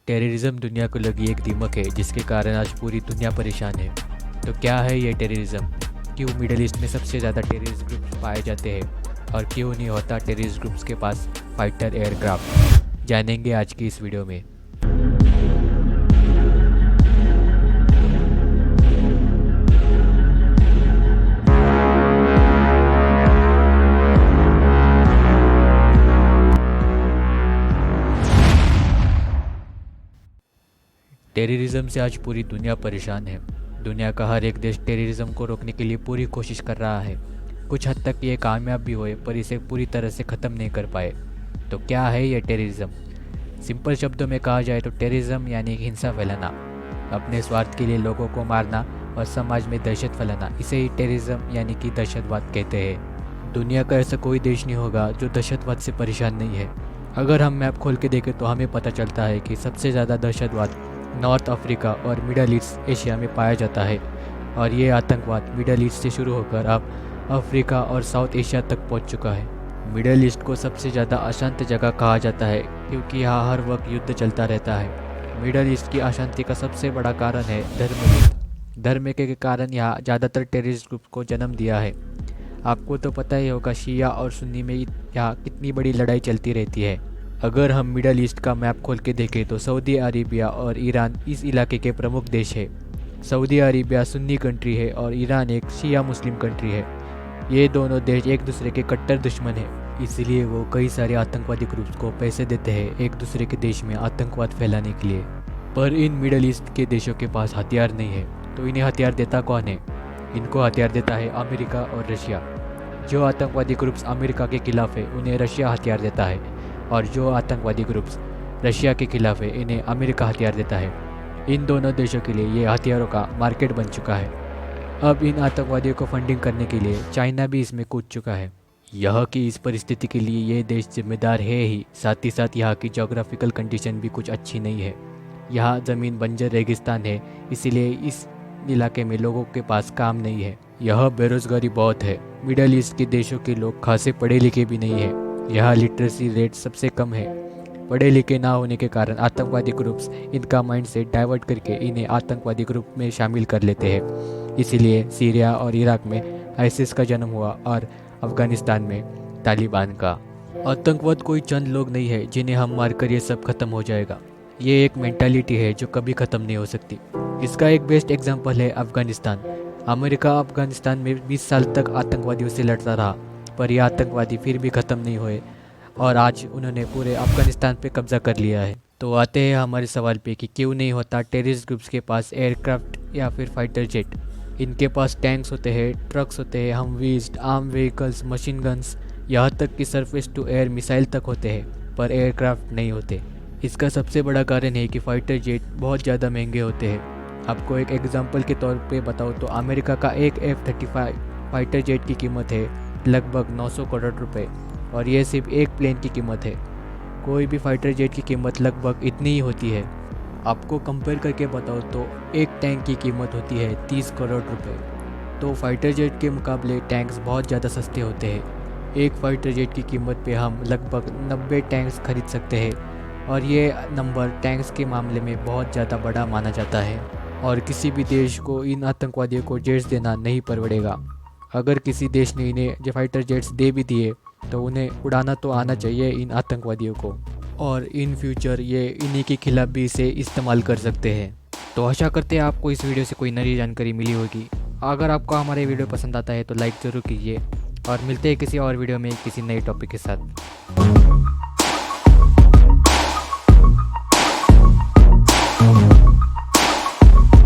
Terrorism दुनिया को लगी एक दीमक है जिसके कारण आज पूरी दुनिया परेशान है। तो क्या है ये टेररिज्म? क्यों मिडल ईस्ट में सबसे ज़्यादा टेररिस्ट ग्रुप्स पाए जाते हैं और क्यों नहीं होता टेररिस्ट ग्रुप्स के पास फाइटर एयरक्राफ्ट? जानेंगे आज की इस वीडियो में। टेररिज्म से आज पूरी दुनिया परेशान है। दुनिया का हर एक देश टेररिज्म को रोकने के लिए पूरी कोशिश कर रहा है। कुछ हद तक ये कामयाब भी हुए पर इसे पूरी तरह से ख़त्म नहीं कर पाए। तो क्या है ये टेररिज्म? सिंपल शब्दों में कहा जाए तो टेररिज्म यानी हिंसा फैलाना, अपने स्वार्थ के लिए लोगों को मारना और समाज में दहशत फैलाना, इसे ही टेररिज्म यानी कि दहशतवाद कहते हैं। दुनिया का ऐसा कोई देश नहीं होगा जो दहशतवाद से परेशान नहीं है। अगर हम मैप खोल के देखें तो हमें पता चलता है कि सबसे ज़्यादा दहशतवाद नॉर्थ अफ्रीका और मिडल ईस्ट एशिया में पाया जाता है, और ये आतंकवाद मिडल ईस्ट से शुरू होकर अब अफ्रीका और साउथ एशिया तक पहुंच चुका है। मिडल ईस्ट को सबसे ज़्यादा अशांत जगह कहा जाता है क्योंकि यहाँ हर वक्त युद्ध चलता रहता है। मिडल ईस्ट की अशांति का सबसे बड़ा कारण है धर्म युद्ध। धर्म के कारण यहाँ ज़्यादातर टेररिस्ट ग्रुप को जन्म दिया है। आपको तो पता ही होगा शिया और सुन्नी में यहाँ कितनी बड़ी लड़ाई चलती रहती है। अगर हम मिडल ईस्ट का मैप खोल के देखें तो सऊदी अरेबिया और ईरान इस इलाके के प्रमुख देश है। सऊदी अरेबिया सुन्नी कंट्री है और ईरान एक शिया मुस्लिम कंट्री है। ये दोनों देश एक दूसरे के कट्टर दुश्मन हैं, इसलिए वो कई सारे आतंकवादी ग्रुप्स को पैसे देते हैं एक दूसरे के देश में आतंकवाद फैलाने के लिए। पर इन मिडल ईस्ट के देशों के पास हथियार नहीं है, तो इन्हें हथियार देता कौन है? इनको हथियार देता है अमेरिका और रशिया। जो आतंकवादी ग्रुप्स अमेरिका के खिलाफ है उन्हें रशिया हथियार देता है, और जो आतंकवादी ग्रुप्स रशिया के खिलाफ है इन्हें अमेरिका हथियार देता है। इन दोनों देशों के लिए ये हथियारों का मार्केट बन चुका है। अब इन आतंकवादियों को फंडिंग करने के लिए चाइना भी इसमें कूद चुका है। यह की इस परिस्थिति के लिए ये देश जिम्मेदार है ही साथ यहाँ की जोग्राफिकल कंडीशन भी कुछ अच्छी नहीं है। यहाँ ज़मीन बंजर रेगिस्तान है, इसीलिए इस इलाके में लोगों के पास काम नहीं है। यह बेरोजगारी बहुत है। मिडल ईस्ट के देशों के लोग खासे पढ़े लिखे भी नहीं है। यहाँ लिटरेसी रेट सबसे कम है। पढ़े लिखे ना होने के कारण आतंकवादी ग्रुप्स इनका माइंड सेट डाइवर्ट करके इन्हें आतंकवादी ग्रुप में शामिल कर लेते हैं। इसीलिए सीरिया और इराक में आईसिस का जन्म हुआ और अफगानिस्तान में तालिबान का। आतंकवाद कोई चंद लोग नहीं है जिन्हें हम मारकर ये सब खत्म हो जाएगा। ये एक मेंटालिटी है जो कभी ख़त्म नहीं हो सकती। इसका एक बेस्ट एग्जाम्पल है अफगानिस्तान। अमेरिका अफगानिस्तान में 20 साल तक आतंकवादियों से लड़ता रहा, पर यह आतंकवादी फिर भी ख़त्म नहीं हुए और आज उन्होंने पूरे अफगानिस्तान पे कब्जा कर लिया है। तो आते हैं हमारे सवाल पे कि क्यों नहीं होता टेररिस्ट ग्रुप्स के पास एयरक्राफ्ट या फिर फाइटर जेट। इनके पास टैंक्स होते हैं, ट्रक्स होते हैं, हमवीज, आर्म व्हीकल्स, मशीन गन्स, यहाँ तक कि सरफेस टू एयर मिसाइल तक होते हैं, पर एयरक्राफ्ट नहीं होते। इसका सबसे बड़ा कारण है कि फाइटर जेट बहुत ज़्यादा महंगे होते हैं। आपको एक एग्जाम्पल के तौर पे बताओ तो अमेरिका का एक F-35 फाइटर जेट की कीमत है लगभग 900 करोड़ रुपए, और ये सिर्फ एक प्लेन की कीमत है। कोई भी फाइटर जेट की कीमत लगभग इतनी ही होती है। आपको कंपेयर करके बताओ तो एक टैंक की कीमत होती है 30 करोड़ रुपए। तो फाइटर जेट के मुकाबले टैंक्स बहुत ज़्यादा सस्ते होते हैं। एक फाइटर जेट की कीमत पे हम लगभग 90 टैंक्स खरीद सकते हैं, और ये नंबर टैंक्स के मामले में बहुत ज़्यादा बड़ा माना जाता है। और किसी भी देश को इन आतंकवादियों को जेट्स देना नहीं परवड़ेगा। अगर किसी देश ने इन्हें जो फाइटर जेट्स दे भी दिए तो उन्हें उड़ाना तो आना चाहिए इन आतंकवादियों को, और इन फ्यूचर ये इन्हीं के खिलाफ भी इसे इस्तेमाल कर सकते हैं। तो आशा करते हैं आपको इस वीडियो से कोई नई जानकारी मिली होगी। अगर आपको हमारे वीडियो पसंद आता है तो लाइक ज़रूर कीजिए, और मिलते हैं किसी और वीडियो में किसी नए टॉपिक के साथ।